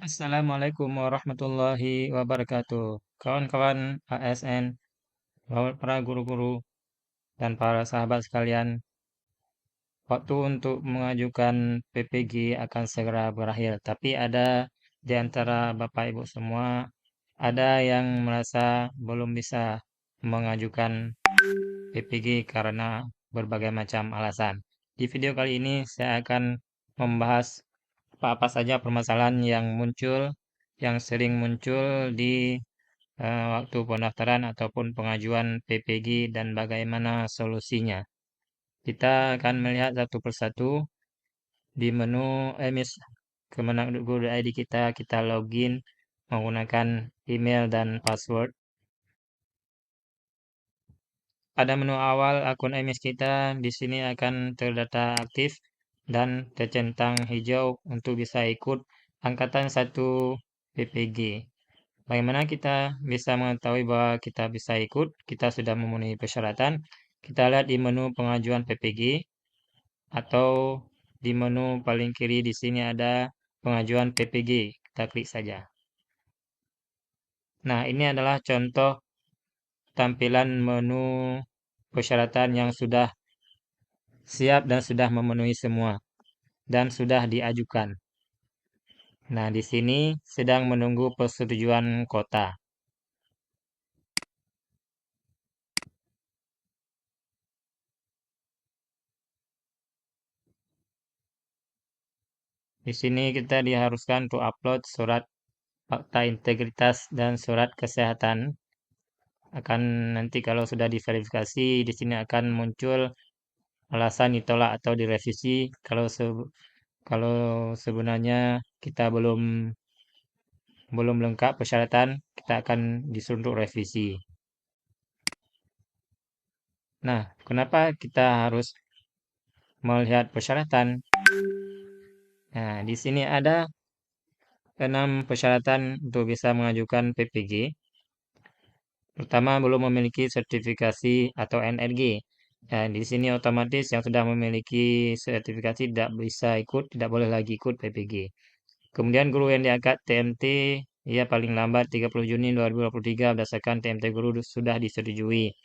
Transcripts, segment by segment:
Assalamualaikum warahmatullahi wabarakatuh. Kawan-kawan ASN, para guru-guru, dan para sahabat sekalian, waktu untuk mengajukan PPG akan segera berakhir. Tapi ada di antara Bapak Ibu semua, ada yang merasa belum bisa mengajukan PPG karena berbagai macam alasan. Di video kali ini saya akan membahas apa-apa saja permasalahan yang sering muncul di waktu pendaftaran ataupun pengajuan PPG dan bagaimana solusinya. Kita akan melihat satu persatu di menu Kemenag.go.id kita login menggunakan email dan password. Pada menu awal akun emis kita di sini akan terdata aktif dan tercentang hijau untuk bisa ikut angkatan 1 PPG. Bagaimana kita bisa mengetahui bahwa kita bisa ikut? Kita sudah memenuhi persyaratan. Kita lihat di menu pengajuan PPG atau di menu paling kiri di sini ada pengajuan PPG. Kita klik saja. Nah, ini adalah contoh tampilan menu persyaratan yang sudah siap dan sudah memenuhi semua dan sudah diajukan. Nah, di sini sedang menunggu persetujuan kota. Di sini kita diharuskan untuk upload surat fakta integritas dan surat kesehatan. Akan nanti kalau sudah diverifikasi di sini akan muncul alasan ditolak atau direvisi. Kalau sebenarnya kita belum lengkap persyaratan, kita akan disuruh untuk revisi. Nah, kenapa kita harus melihat persyaratan? Nah, di sini ada 6 persyaratan untuk bisa mengajukan PPG. Pertama, belum memiliki sertifikasi atau NRG. Dan di sini otomatis yang sudah memiliki sertifikasi tidak boleh lagi ikut PPG. Kemudian guru yang diangkat TMT, ya paling lambat 30 Juni 2023 berdasarkan TMT guru sudah disetujui.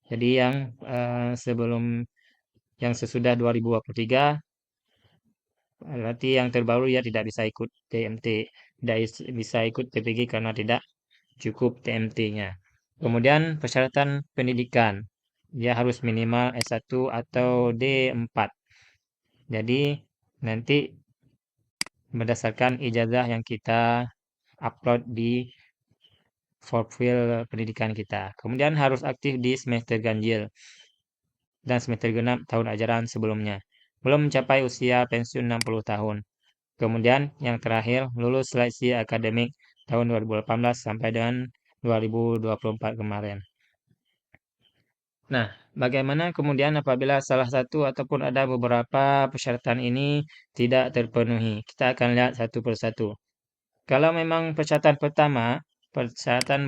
Jadi yang sesudah 2023, berarti yang terbaru ya tidak bisa ikut TMT, tidak bisa ikut PPG karena tidak cukup TMT-nya. Kemudian persyaratan pendidikan, dia harus minimal S1 atau D4. Jadi nanti berdasarkan ijazah yang kita upload di profil pendidikan kita. Kemudian harus aktif di semester ganjil dan semester genap tahun ajaran sebelumnya. Belum mencapai usia pensiun 60 tahun. Kemudian yang terakhir, lulus seleksi akademik tahun 2018 sampai dengan 2024 kemarin. Nah, bagaimana kemudian apabila salah satu ataupun ada beberapa persyaratan ini tidak terpenuhi? Kita akan lihat satu persatu. Kalau memang persyaratan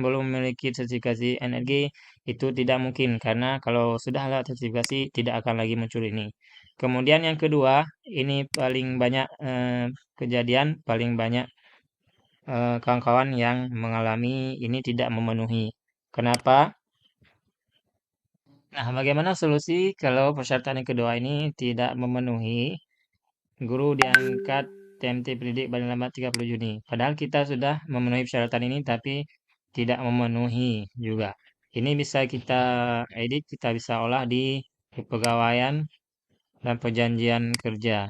belum memiliki sertifikasi energi, itu tidak mungkin karena kalau sudah ada sertifikasi tidak akan lagi muncul ini. Kemudian yang kedua, ini paling banyak kejadian, paling banyak kawan-kawan yang mengalami ini tidak memenuhi. Kenapa? Nah, bagaimana solusi kalau persyaratan yang kedua ini tidak memenuhi? Guru diangkat TMT pendidik paling lambat 30 Juni. Padahal kita sudah memenuhi persyaratan ini tapi tidak memenuhi juga. Ini bisa kita edit, kita bisa olah di kepegawaian dan perjanjian kerja.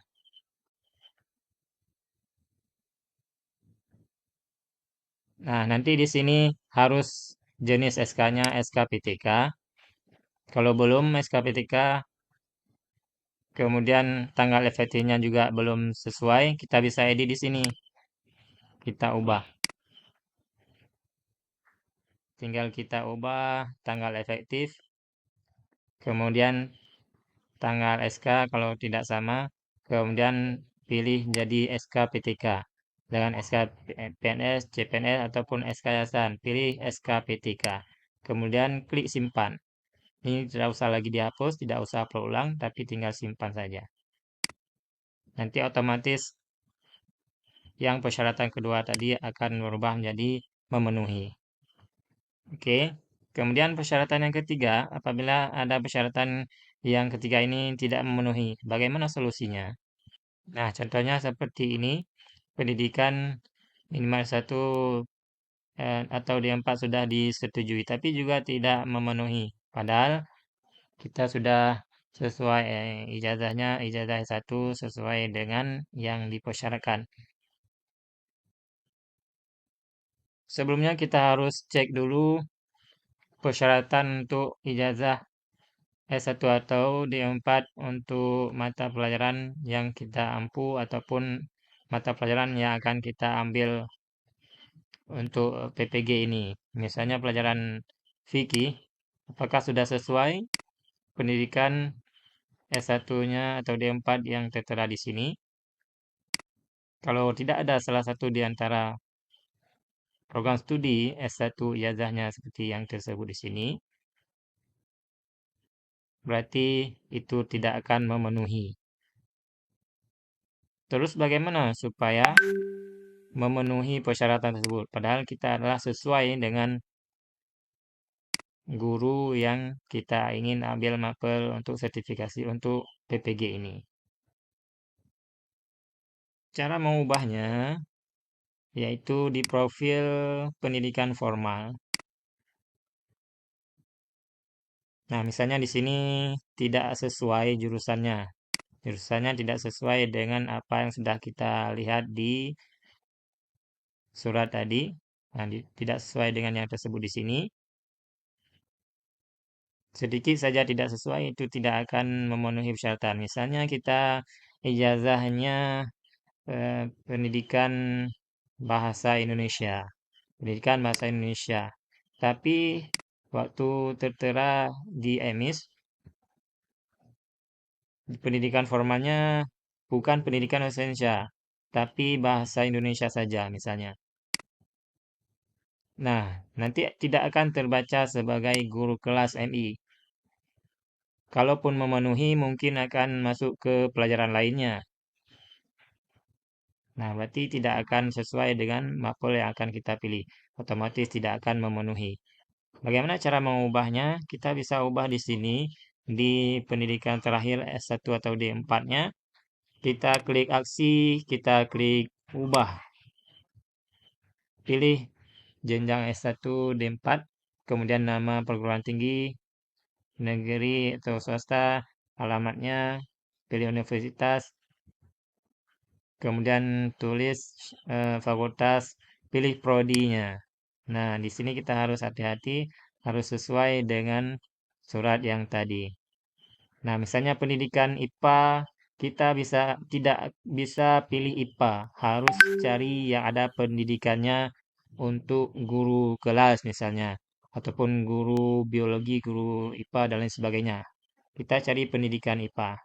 Nah, nanti di sini harus jenis SK-nya SKPTK. Kalau belum SKPTK, kemudian tanggal efektifnya juga belum sesuai, kita bisa edit di sini. Kita ubah. Tinggal kita ubah tanggal efektif, kemudian tanggal SK kalau tidak sama, kemudian pilih jadi SK PTK dengan SK PNS, CPNS ataupun SK Yayasan, pilih SK PTK. Kemudian klik simpan. Ini tidak usah lagi dihapus, tidak usah upload ulang, tapi tinggal simpan saja. Nanti otomatis yang persyaratan kedua tadi akan berubah menjadi memenuhi. Oke. Kemudian persyaratan yang ketiga, apabila ada persyaratan yang ketiga ini tidak memenuhi, bagaimana solusinya? Nah, contohnya seperti ini, pendidikan minimal satu atau D4 sudah disetujui, tapi juga tidak memenuhi. Padahal kita sudah sesuai ijazahnya, ijazah S1 sesuai dengan yang dipersyaratkan. Sebelumnya kita harus cek dulu persyaratan untuk ijazah S1 atau D4 untuk mata pelajaran yang kita ampu ataupun mata pelajaran yang akan kita ambil untuk PPG ini. Misalnya pelajaran fikih, apakah sudah sesuai pendidikan S1-nya atau D4 yang tertera di sini? Kalau tidak ada salah satu di antara program studi S1 ijazahnya seperti yang tersebut di sini, berarti itu tidak akan memenuhi. Terus bagaimana supaya memenuhi persyaratan tersebut? Padahal kita adalah sesuai dengan guru yang kita ingin ambil mapel untuk sertifikasi untuk PPG ini. Cara mengubahnya yaitu di profil pendidikan formal. Nah, misalnya di sini tidak sesuai jurusannya. Jurusannya tidak sesuai dengan apa yang sudah kita lihat di surat tadi. Nah, tidak sesuai dengan yang tersebut di sini. Sedikit saja tidak sesuai itu tidak akan memenuhi persyaratan. Misalnya kita ijazahnya pendidikan bahasa Indonesia. Pendidikan bahasa Indonesia. Tapi waktu tertera di EMIS, pendidikan formalnya bukan pendidikan bahasa Indonesia, tapi bahasa Indonesia saja misalnya. Nah, nanti tidak akan terbaca sebagai guru kelas MI. Kalaupun memenuhi mungkin akan masuk ke pelajaran lainnya. Nah, berarti tidak akan sesuai dengan mapel yang akan kita pilih. Otomatis tidak akan memenuhi. Bagaimana cara mengubahnya? Kita bisa ubah di sini di pendidikan terakhir S1 atau D4-nya. Kita klik aksi, kita klik ubah. Pilih jenjang S1 D4, kemudian nama perguruan tinggi, negeri atau swasta, alamatnya, pilih universitas, kemudian tulis fakultas, pilih prodinya. Nah, di sini kita harus hati-hati, harus sesuai dengan surat yang tadi. Nah, misalnya pendidikan IPA, kita tidak bisa pilih IPA, harus cari yang ada pendidikannya untuk guru kelas misalnya, ataupun guru biologi, guru IPA dan lain sebagainya. Kita cari pendidikan IPA.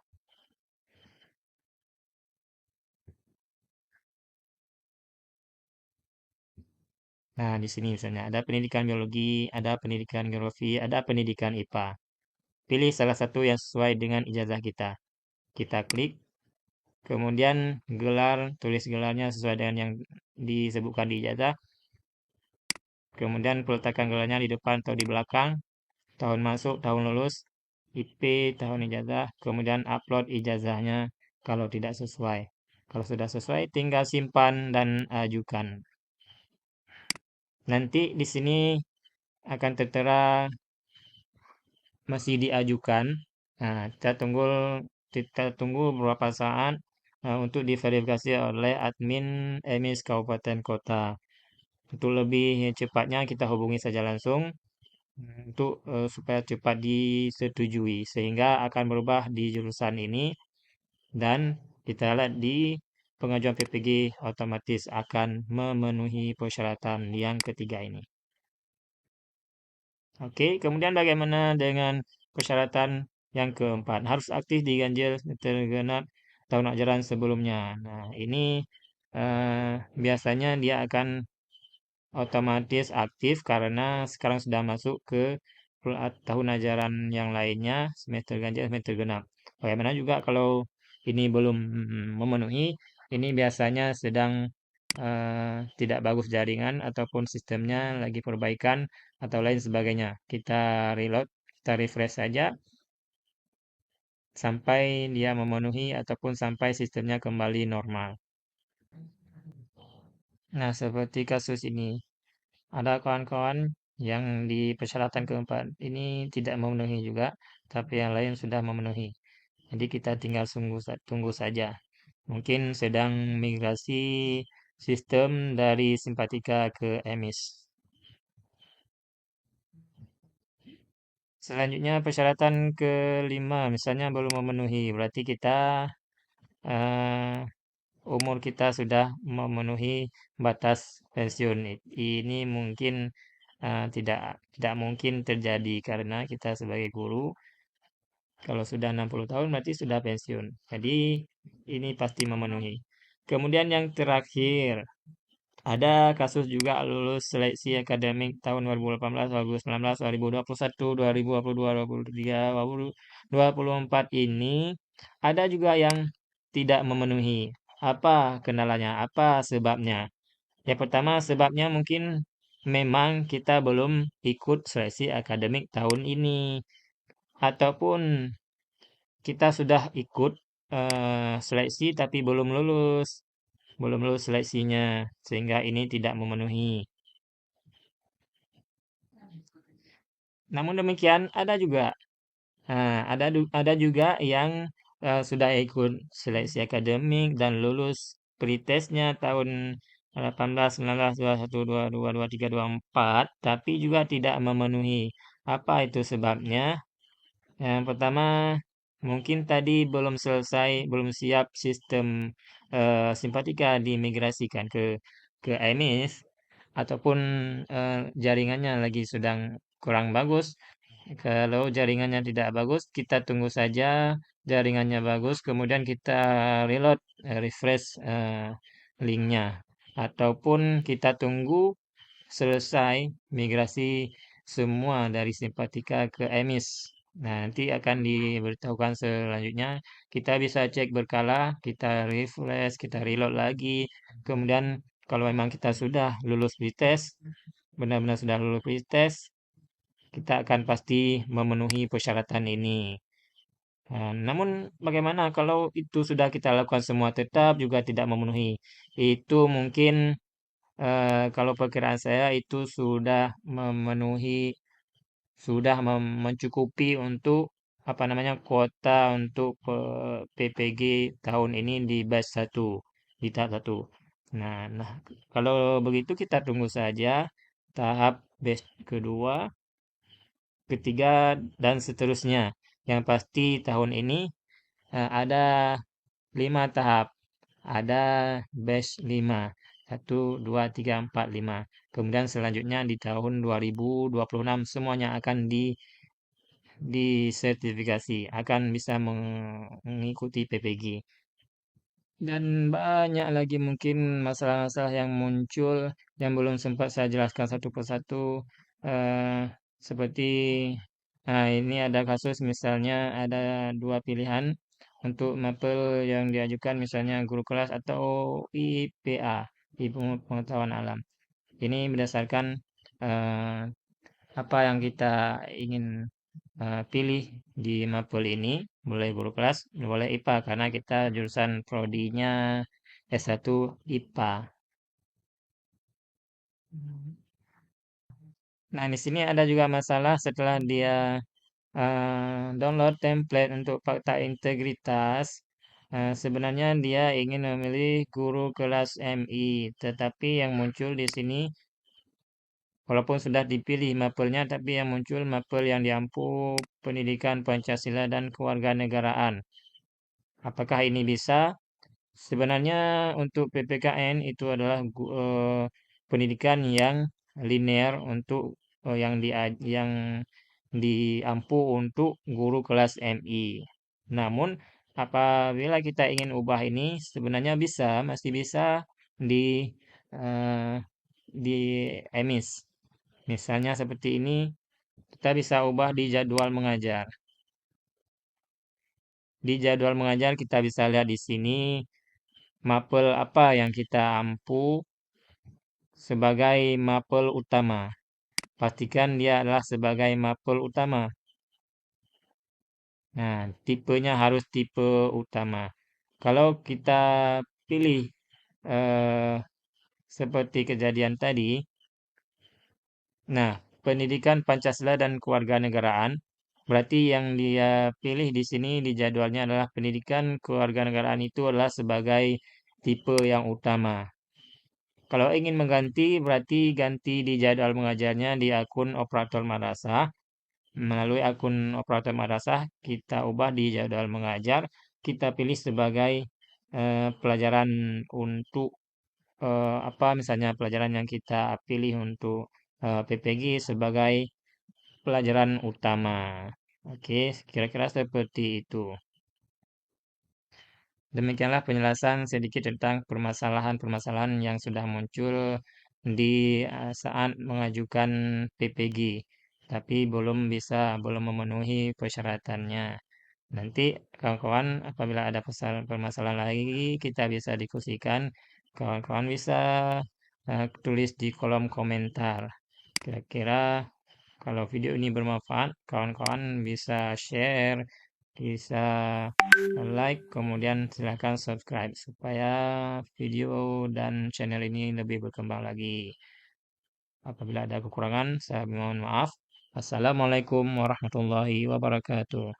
Nah, di sini misalnya ada pendidikan biologi, ada pendidikan geografi, ada pendidikan IPA. Pilih salah satu yang sesuai dengan ijazah kita. Kita klik, kemudian gelar, tulis gelarnya sesuai dengan yang disebutkan di ijazah. Kemudian peletakan gelarnya di depan atau di belakang, tahun masuk, tahun lulus, IP, tahun ijazah, kemudian upload ijazahnya kalau tidak sesuai. Kalau sudah sesuai, tinggal simpan dan ajukan. Nanti di sini akan tertera masih diajukan. Nah, kita tunggu beberapa saat untuk diverifikasi oleh admin EMIS Kabupaten Kota. Untuk lebih cepatnya kita hubungi saja langsung untuk supaya cepat disetujui sehingga akan berubah di jurusan ini dan kita lihat di pengajuan PPG otomatis akan memenuhi persyaratan yang ketiga ini. Oke, kemudian bagaimana dengan persyaratan yang keempat? Harus aktif di ganjil tergenap tahun ajaran sebelumnya. Nah, ini biasanya dia akan otomatis aktif karena sekarang sudah masuk ke tahun ajaran yang lainnya, semester ganjil, semester genap. Bagaimana juga kalau ini belum memenuhi, ini biasanya sedang tidak bagus jaringan ataupun sistemnya lagi perbaikan atau lain sebagainya. Kita reload, kita refresh saja sampai dia memenuhi ataupun sampai sistemnya kembali normal. Nah, seperti kasus ini, ada kawan-kawan yang di persyaratan keempat ini tidak memenuhi juga, tapi yang lain sudah memenuhi. Jadi kita tinggal tunggu saja. Mungkin sedang migrasi sistem dari Simpatika ke EMIS. Selanjutnya persyaratan kelima, misalnya belum memenuhi, berarti kita eh, umur kita sudah memenuhi batas pensiun. Ini mungkin tidak tidak mungkin terjadi karena kita sebagai guru kalau sudah 60 tahun berarti sudah pensiun. Jadi ini pasti memenuhi. Kemudian yang terakhir, ada kasus juga lulus seleksi akademik tahun 2018, 2019, 2021, 2022, 2023, 2024 ini ada juga yang tidak memenuhi. Apa kendalanya? Apa sebabnya? Yang pertama sebabnya mungkin memang kita belum ikut seleksi akademik tahun ini ataupun kita sudah ikut seleksi tapi belum lulus seleksinya sehingga ini tidak memenuhi. Namun demikian ada juga yang sudah ikut seleksi akademik dan lulus pretestnya tahun 18, 19, 21, 22, 23, 24 tapi juga tidak memenuhi. Apa itu sebabnya? Yang pertama, mungkin tadi belum selesai, belum siap sistem simpatika dimigrasikan ke EMIS ataupun jaringannya lagi sedang kurang bagus. Kalau jaringannya tidak bagus, kita tunggu saja jaringannya bagus, kemudian kita reload, refresh linknya, ataupun kita tunggu selesai migrasi semua dari simpatika ke emis. Nah, nanti akan diberitahukan selanjutnya. Kita bisa cek berkala, kita refresh, kita reload lagi. Kemudian kalau memang kita sudah lulus pretest, benar-benar sudah lulus pretest, kita akan pasti memenuhi persyaratan ini. Namun bagaimana kalau itu sudah kita lakukan semua tetap juga tidak memenuhi? Itu mungkin kalau perkiraan saya itu sudah memenuhi, sudah mencukupi untuk apa namanya kuota untuk PPG tahun ini di batch satu, di tahap satu. Nah, kalau begitu kita tunggu saja tahap batch kedua, ketiga dan seterusnya. Yang pasti tahun ini ada 5 tahap. Ada batch 5. 1, 2, 3, 4, 5. Kemudian selanjutnya di tahun 2026 semuanya akan disertifikasi, akan bisa mengikuti PPG. Dan banyak lagi mungkin masalah-masalah yang muncul yang belum sempat saya jelaskan satu persatu. Eh, Seperti ini ada kasus misalnya ada dua pilihan untuk mapel yang diajukan misalnya guru kelas atau IPA, Ilmu Pengetahuan Alam. Ini berdasarkan eh, apa yang kita ingin pilih di mapel ini, boleh guru kelas, boleh IPA karena kita jurusan prodinya S1 IPA. Nah, di sini ada juga masalah setelah dia download template untuk fakta integritas. Sebenarnya dia ingin memilih guru kelas MI, tetapi yang muncul di sini, walaupun sudah dipilih mapelnya, tapi yang muncul mapel yang diampu pendidikan Pancasila dan kewarganegaraan. Apakah ini bisa? Sebenarnya untuk PPKN itu adalah pendidikan yang linear untuk yang diampu untuk guru kelas MI. Namun apabila kita ingin ubah ini sebenarnya masih bisa di eh, di EMIS. Misalnya seperti ini, kita bisa ubah di jadwal mengajar. Di jadwal mengajar kita bisa lihat di sini mapel apa yang kita ampu sebagai mapel utama. Pastikan dia adalah sebagai mapel utama. Nah, tipenya harus tipe utama. Kalau kita pilih eh, seperti kejadian tadi, nah, pendidikan Pancasila dan kewarganegaraan, berarti yang dia pilih di sini di jadwalnya adalah pendidikan kewarganegaraan itu adalah sebagai tipe yang utama. Kalau ingin mengganti, berarti ganti di jadwal mengajarnya di akun operator madrasah. Melalui akun operator madrasah, kita ubah di jadwal mengajar, kita pilih sebagai pelajaran untuk apa misalnya pelajaran yang kita pilih untuk PPG sebagai pelajaran utama. Oke, kira-kira seperti itu. Demikianlah penjelasan sedikit tentang permasalahan-permasalahan yang sudah muncul di saat mengajukan PPG, tapi belum memenuhi persyaratannya. Nanti kawan-kawan apabila ada permasalahan lagi kita bisa diskusikan. Kawan-kawan bisa tulis di kolom komentar. Kira-kira kalau video ini bermanfaat, kawan-kawan bisa share, bisa like, kemudian silahkan subscribe supaya video dan channel ini lebih berkembang lagi. Apabila ada kekurangan, saya mohon maaf. Assalamualaikum warahmatullahi wabarakatuh.